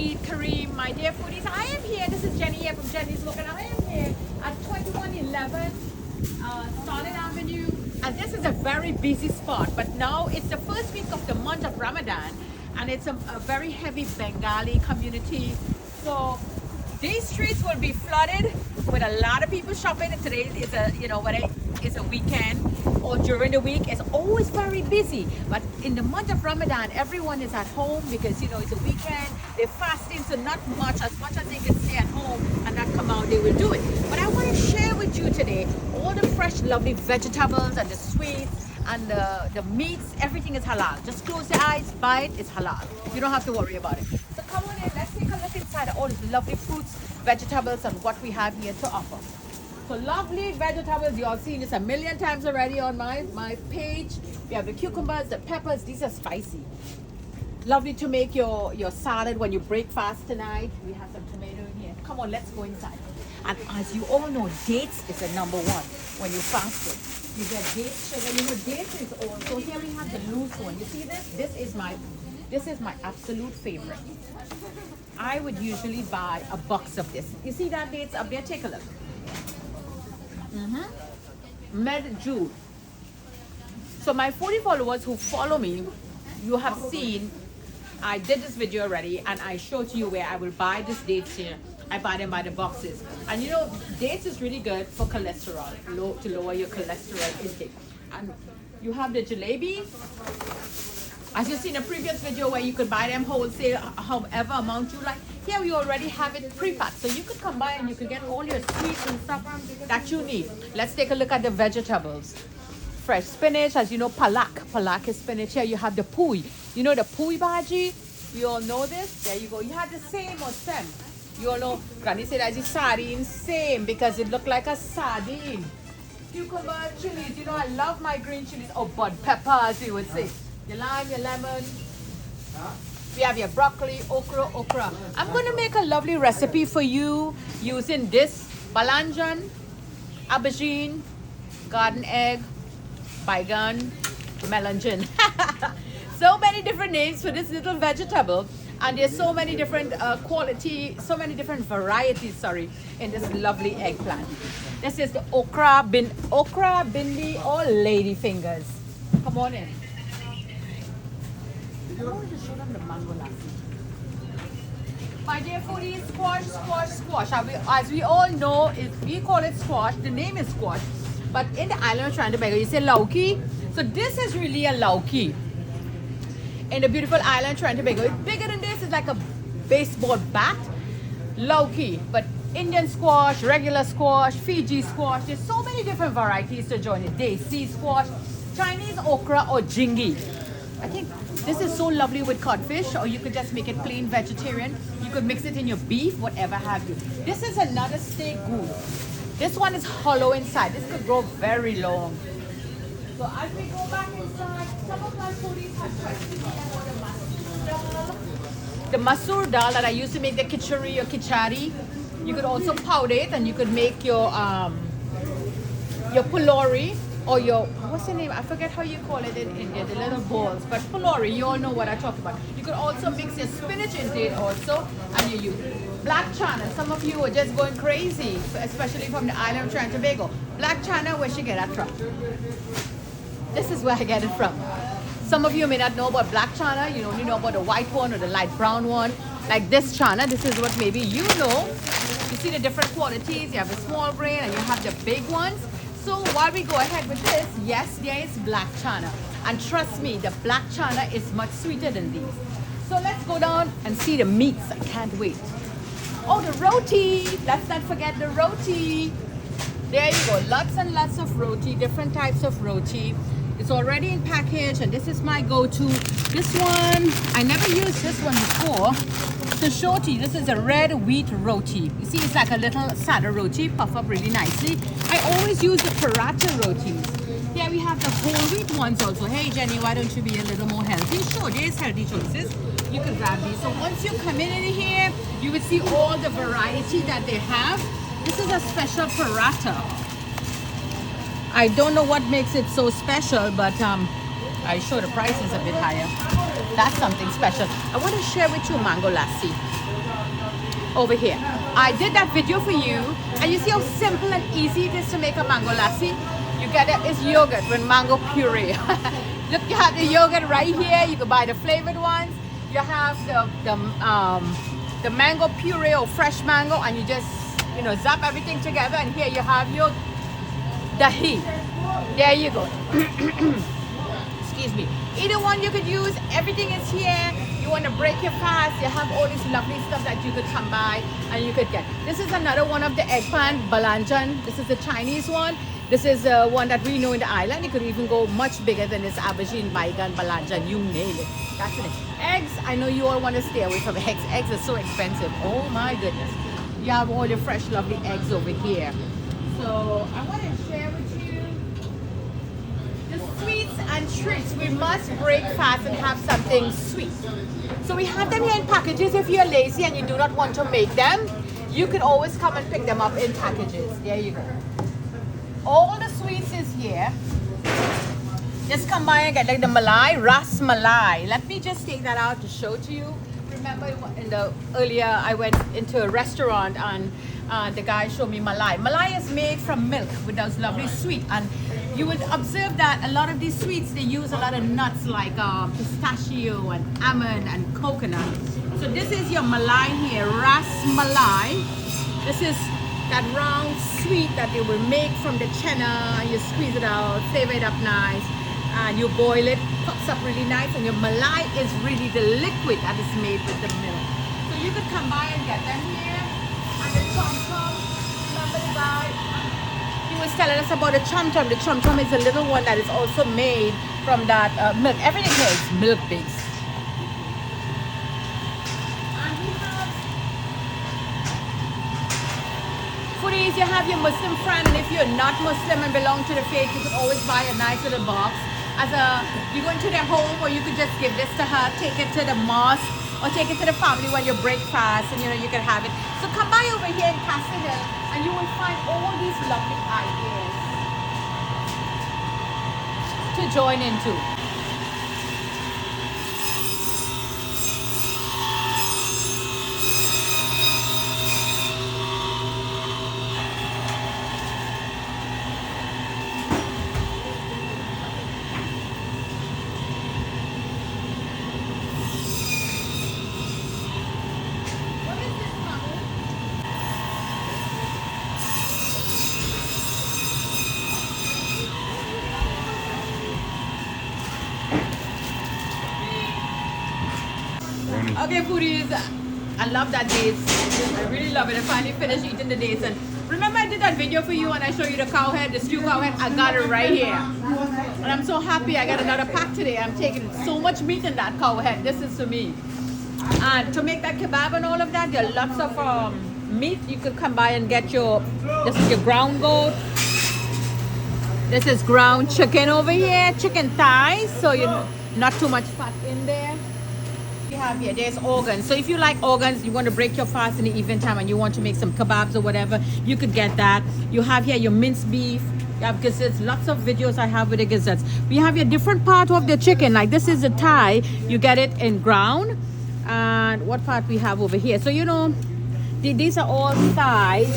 Eid Kareem, my dear foodies. I am here. This is Jenny here from Jenny's Look, and I am here at 2111 Solid Avenue. And this is a very busy spot, but now it's the first week of the month of Ramadan, and it's a very heavy Bengali community. So these streets will be flooded with a lot of people shopping. Today is it's a weekend, or during the week it's always very busy. But in the month of Ramadan, everyone is at home because it's a weekend. They're fasting, so not much as they can stay at home and not come out, they will do it. But I want to share with you today all the fresh, lovely vegetables and the sweets and the meats. Everything is halal. Just close your eyes, buy it. It's halal. You don't have to worry about it. So come on in. Let's take a look inside all these lovely fruits, vegetables, and what we have here to offer. So lovely vegetables. You all seen this a million times already on my page. We have the cucumbers, the peppers. These are spicy. Lovely to make your salad when you break fast tonight. We have some tomato in here. Come on, let's go inside. And as you all know, dates is the number one when you fasting. You get dates sugar. Dates is also here. We have the loose one. You see this? This is my absolute favorite. I would usually buy a box of this. You see that dates up there? Take a look. Med Jewel. So my 40 followers who follow me, you have seen I did this video already, and I showed you where I will buy this dates here. I buy them by the boxes, and dates is really good for cholesterol, to lower your cholesterol intake. And you have the jalebi, as you see in a previous video, where you could buy them wholesale, however amount you like. Here we already have it pre-packed, so you could come by and you could get all your sweets and stuff that you need. Let's take a look at the vegetables. Fresh spinach, as you know, palak is spinach. Here you have the pui. You know the pui bhaji? You all know this? There you go. You have the same or same. You all know, Granny said as a sardine, same, because it looked like a sardine. Cucumber, chilies, I love my green chilies. Oh, bud pepper, as you would say. Your lime, your lemon. We have your broccoli, okra. I'm going to make a lovely recipe for you using this balanjan, aubergine, garden egg, baigan, melanjan. So many different names for this little vegetable, and there's so many different so many different varieties, in this lovely eggplant. This is the okra bindi, or lady fingers. Come on in. I want to show them the mango lassi. My dear foodies, squash. As we all know, we call it squash. The name is squash. But in the island of Trinidad and Tobago, you say lauki. So this is really a lauki. In the beautiful island of Trinidad and Tobago, it's bigger than this. It's like a baseball bat. Lauki. But Indian squash, regular squash, Fiji squash. There's so many different varieties to join it. Desi squash, Chinese okra, or jingi. I think this is so lovely with codfish, or you could just make it plain vegetarian. You could mix it in your beef, whatever have you. This is another steak goose. This one is hollow inside. This could grow very long. So as we go back inside, some of my foodies have questions about the masoor dal that I used to make the khichdi or kichari. You could also powder it, and you could make your pulori, or your, what's the name? I forget how you call it in India, the little balls. But pulori, you all know what I talk about. You could also mix your spinach into it also, and you use black chana. Some of you are just going crazy, especially from the island of Trinidad and Tobago. Black chana, where she get that from? This is where I get it from. Some of you may not know about black chana. You only know about the white one or the light brown one. Like this chana, this is what maybe you know. You see the different qualities. You have the small grain and you have the big ones. So while we go ahead with this, yes, there is black chana. And trust me, the black chana is much sweeter than these. So let's go down and see the meats. I can't wait. Oh, the roti. Let's not forget the roti. There you go. Lots and lots of roti, different types of roti. It's already in package, and this is my go-to. This one, I never used this one before. So shorty, this is a red wheat roti. You see, it's like a little sada roti, puff up really nicely. I always use the paratha rotis. Here we have the whole wheat ones also. Hey Jenny, why don't you be a little more healthy? Sure, there's healthy choices. You can grab these. So once you come in here, you would see all the variety that they have. This is a special paratha. I don't know what makes it so special, but I'm sure the price is a bit higher. That's something special. I want to share with you mango lassi over here. I did that video for you, and you see how simple and easy it is to make a mango lassi. You get it, it's yogurt with mango puree. Look, you have the yogurt right here. You can buy the flavored ones. You have the mango puree or fresh mango, and you just, you know, zap everything together, and here you have your dahi. There you go. Excuse me. Either one you could use. Everything is here. You want to break your fast, you have all this lovely stuff that you could come by and you could get. This is another one of the eggplant balanjan. This is the Chinese one. This is one that we know in the island. It could even go much bigger than this aubergine, baigan, balanjan. You nail it. That's it. Eggs, I know you all want to stay away from eggs. Eggs are so expensive. Oh my goodness. You have all your fresh, lovely eggs over here. So I want to share with you the sweets and treats. We must break fast and have something sweet. So we have them here in packages. If you're lazy and you do not want to make them, you can always come and pick them up in packages. There you go. All the sweets is here. Just come by and get like the malai, ras malai. Let me just take that out to show to you. Remember in the earlier I went into a restaurant and the guy showed me malai. Malai is made from milk with those lovely sweet, and you would observe that a lot of these sweets, they use a lot of nuts like pistachio and almond and coconut. So this is your malai here, ras malai. This is that round sweet that they will make from the chenna, and you squeeze it out, flavor it up nice, and you boil it, pops up really nice, and your malai is really the liquid that is made with the milk. So you could come by and get them here. And the chum chum, remember the guy? He was telling us about the chum chum. The chum chum is a little one that is also made from that milk. Everything here is milk based. And we have foodies. You have your Muslim friend, and if you're not Muslim and belong to the faith, you could always buy a nice little box. You go into their home, or you could just give this to her, take it to the mosque, or take it to the family when you break fast, and you know you can have it. So come by over here in Castle Hill, and you will find all these lovely ideas to join into. Okay, foodies, I love that dates. I really love it. I finally finished eating the dates. And remember I did that video for you and I showed you the cow head, the stew cow head? I got it right here. And I'm so happy I got another pack today. I'm taking so much meat in that cow head. This is for me. And to make that kebab and all of that, there are lots of meat. You could come by and get this is your ground goat. This is ground chicken over here, chicken thighs. So you're not too much fat in there. You have here, there's organs. So if you like organs, you want to break your fast in the evening time and you want to make some kebabs or whatever, you could get that. You have here your minced beef. You have gizzards. Lots of videos I have with the gizzards. We have your different part of the chicken. Like this is a thigh. You get it in ground. And what part we have over here? So you know, these are all thighs,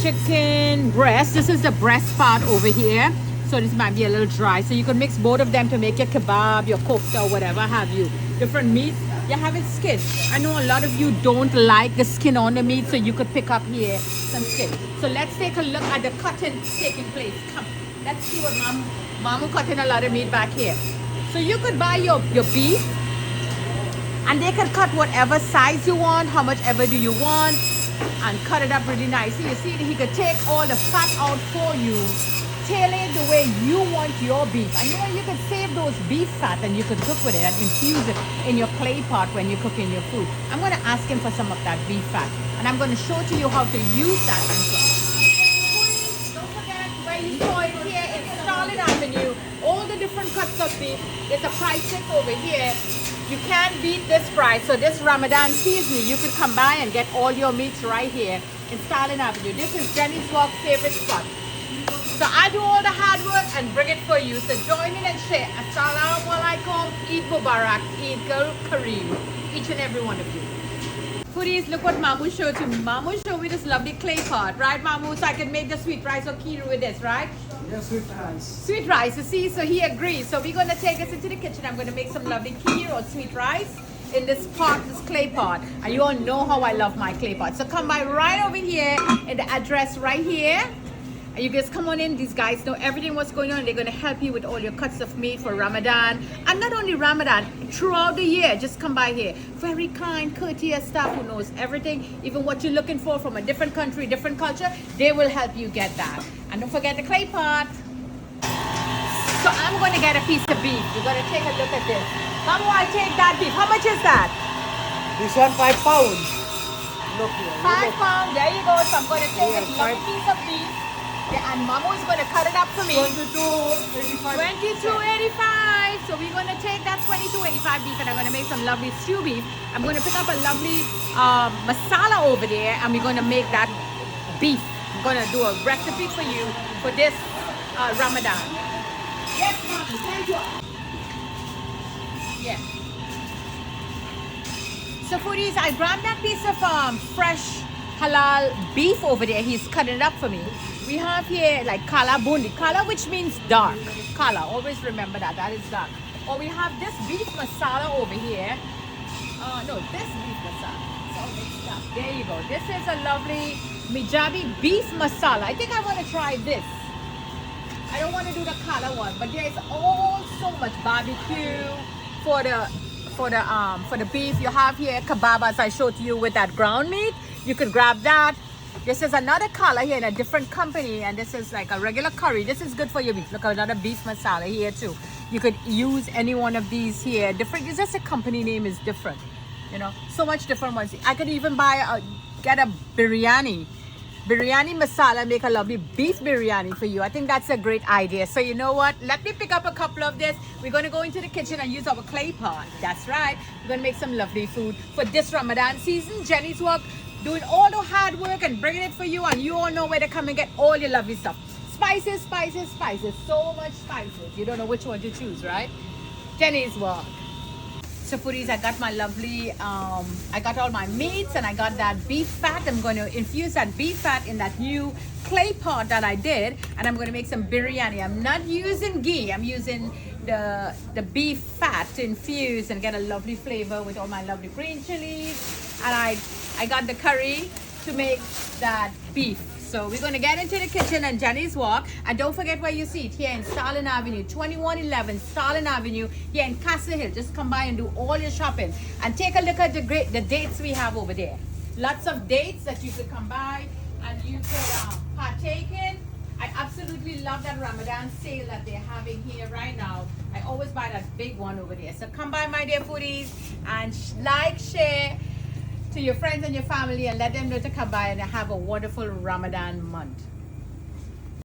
chicken breast. This is the breast part over here. So this might be a little dry. So you can mix both of them to make your kebab, your kofta, or whatever have you. Different meats. You have it skin. I know a lot of you don't like the skin on the meat, so you could pick up here some skin. So let's take a look at the cutting taking place. Come, let's see what Mom cutting a lot of meat back here. So you could buy your beef, and they can cut whatever size you want, how much ever do you want, and cut it up really nicely. You see, he could take all the fat out for you, tailor it the way you want your beef. And you know, you could save those beef fat and you could cook with it and infuse it in your clay pot when you're cooking your food. I'm going to ask him for some of that beef fat, and I'm going to show to you how to use that as well. Don't forget where you saw it here in Starling Avenue. All the different cuts of beef. There's a price check over here. You can't beat this price. So this Ramadan season, you could come by and get all your meats right here in Starling Avenue. This is Jenny's Walk favorite spot. So I do all the hard work and bring it for you. So join in and share. Assalamu alaikum, Eid Mubarak, Eid Kareem, each and every one of you. Foodies, look what Mamu showed you. Mamu showed me this lovely clay pot, right, Mamu? So I can make the sweet rice or kheer with this, right? Yes, sweet rice. Sweet rice, you see, so he agrees. So we're going to take us into the kitchen. I'm going to make some lovely kheer or sweet rice in this pot, this clay pot. And you all know how I love my clay pot. So come by right over here in the address right here. And you guys come on in. These guys know everything what's going on. They're going to help you with all your cuts of meat for Ramadan. And not only Ramadan, throughout the year, just come by here. Very kind, courteous staff who knows everything. Even what you're looking for from a different country, different culture, they will help you get that. And don't forget the clay pot. So I'm going to get a piece of beef. You're going to take a look at this. Mama, I take that beef. How much is that? This one 5 pounds. Look here. 5 pounds. There you go. So I'm going to take this lovely piece of beef. Yeah, and Mama is going to cut it up for me. 22.85. 22.85. So we're going to take that 22.85 beef and I'm going to make some lovely stew beef. I'm going to pick up a lovely masala over there and we're going to make that beef. I'm going to do a recipe for you for this Ramadan. Yes, Mommy. Thank you. Yeah. So foodies, I grabbed that piece of fresh halal beef over there. He's cutting it up for me. We have here like kala bundi. Kala, which means dark. Kala, always remember that. That is dark. Or we have this beef masala over here. No, this beef masala. It's all mixed up. There you go. This is a lovely Mijabi beef masala. I think I want to try this. I don't want to do the kala one, but there is all so much barbecue for the beef. You have here kebab as I showed you with that ground meat. You could grab that. This is another color here in a different company, and this is like a regular curry. This is good for your beef. Look, another beef masala here too. You could use any one of these here. Different. It's just the company name is different. You know, so much different ones. I could even get a biryani masala, make a lovely beef biryani for you. I think that's a great idea. So you know what? Let me pick up a couple of this. We're going to go into the kitchen and use our clay pot. That's right. We're going to make some lovely food for this Ramadan season. Jenny's work, doing all the hard work and bringing it for you, and you all know where to come and get all your lovely stuff. Spices, spices, spices. So much spices. You don't know which one to choose, right? Jenny's work. So foodies, I got my lovely, I got all my meats and I got that beef fat. I'm going to infuse that beef fat in that new clay pot that I did. And I'm going to make some biryani. I'm not using ghee. I'm using the beef fat to infuse and get a lovely flavor with all my lovely green chilies. And I got the curry to make that beef. So we're going to get into the kitchen and Jenny's walk. And don't forget where you see it, here in Stalin Avenue, 2111 Stalin Avenue, here in Castle Hill. Just come by and do all your shopping. And take a look at the dates we have over there. Lots of dates that you could come by and you could partake in. I absolutely love that Ramadan sale that they're having here right now. I always buy that big one over there. So come by, my dear foodies, and like, share to your friends and your family and let them know to come by and have a wonderful Ramadan month.